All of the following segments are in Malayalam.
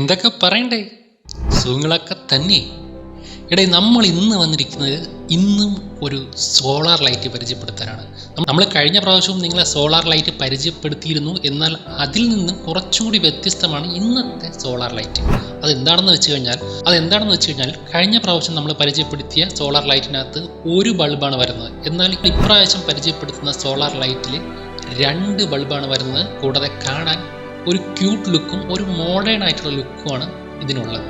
എന്തൊക്കെ പറയണ്ടേ, സുഖങ്ങളൊക്കെ തന്നെ. എടേ, നമ്മൾ ഇന്ന് വന്നിരിക്കുന്നത് ഇന്നും ഒരു സോളാർ ലൈറ്റ് പരിചയപ്പെടുത്താനാണ്. നമ്മൾ കഴിഞ്ഞ പ്രാവശ്യവും നിങ്ങളെ സോളാർ ലൈറ്റ് പരിചയപ്പെടുത്തിയിരുന്നു. എന്നാൽ അതിൽ നിന്നും കുറച്ചുകൂടി വ്യത്യസ്തമാണ് ഇന്നത്തെ സോളാർ ലൈറ്റ്. അതെന്താണെന്ന് വെച്ച് കഴിഞ്ഞാൽ കഴിഞ്ഞ പ്രാവശ്യം നമ്മൾ പരിചയപ്പെടുത്തിയ സോളാർ ലൈറ്റിനകത്ത് ഒരു ബൾബാണ് വരുന്നത്. എന്നാൽ ഇപ്രാവശ്യം പരിചയപ്പെടുത്തുന്ന സോളാർ ലൈറ്റിൽ 2 ബൾബാണ് വരുന്നത്. കൂടാതെ കാണാൻ ഒരു ക്യൂട്ട് ലുക്കും ഒരു മോഡേൺ ആയിട്ടുള്ള ലുക്കുമാണ് ഇതിനുള്ളത്.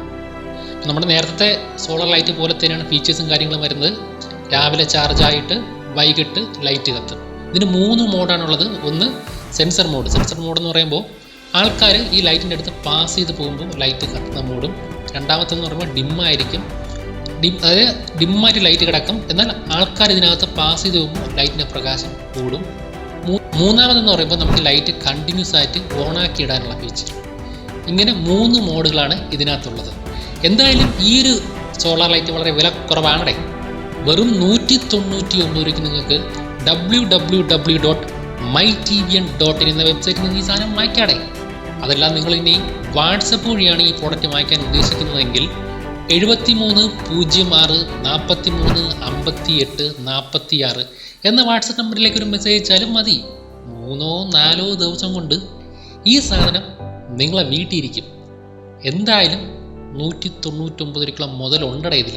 നമ്മുടെ നേരത്തെ സോളാർ ലൈറ്റ് പോലെ തന്നെയാണ് ഫീച്ചേഴ്സും കാര്യങ്ങളും വരുന്നത്. രാവിലെ ചാർജ് ആയിട്ട് വൈകിട്ട് ലൈറ്റ് കത്തും. ഇതിന് 3 മോഡാണുള്ളത്. ഒന്ന് സെൻസർ മോഡ് എന്ന് പറയുമ്പോൾ ആൾക്കാർ ഈ ലൈറ്റിൻ്റെ അടുത്ത് പാസ് ചെയ്ത് പോകുമ്പോൾ ലൈറ്റ് കത്തുന്ന മോഡും. രണ്ടാമത്തെന്ന് പറയുമ്പോൾ ഡിമ്മായിരിക്കും. അതായത് ഡിമ്മായിട്ട് ലൈറ്റ് കിടക്കും, എന്നാൽ ആൾക്കാർ ഇതിനകത്ത് പാസ് ചെയ്ത് പോകുമ്പോൾ ലൈറ്റിൻ്റെ പ്രകാശം കൂടും. മൂന്നാമതെന്ന് പറയുമ്പോൾ നമുക്ക് ലൈറ്റ് കണ്ടിന്യൂസ് ആയിട്ട് ഓണാക്കി ഇടാനുള്ള ഫീച്ചർ. ഇങ്ങനെ 3 മോഡുകളാണ് ഇതിനകത്തുള്ളത്. എന്തായാലും ഈ ഒരു സോളാർ ലൈറ്റ് വളരെ വില കുറവാണേ. വെറും 199 രൂപയ്ക്ക് നിങ്ങൾക്ക് www.mytvn.in എന്ന വെബ്സൈറ്റിൽ നിന്ന് ഈ സാധനം വാങ്ങിക്കാടേ. അതെല്ലാം നിങ്ങൾ ഇനി വാട്സപ്പ് വഴിയാണ് ഈ പ്രോഡക്റ്റ് വാങ്ങിക്കാൻ ഉദ്ദേശിക്കുന്നതെങ്കിൽ 7306435846 എന്ന വാട്സപ്പ് നമ്പറിലേക്ക് ഒരു മെസ്സേജ് അയച്ചാലും മതി. 3-4 ദിവസം കൊണ്ട് ഈ സാധനം നിങ്ങളെ വീട്ടിലിരിക്കും. എന്തായാലും 199 രൂപ മുതലുണ്ടടേ ഇതിൽ.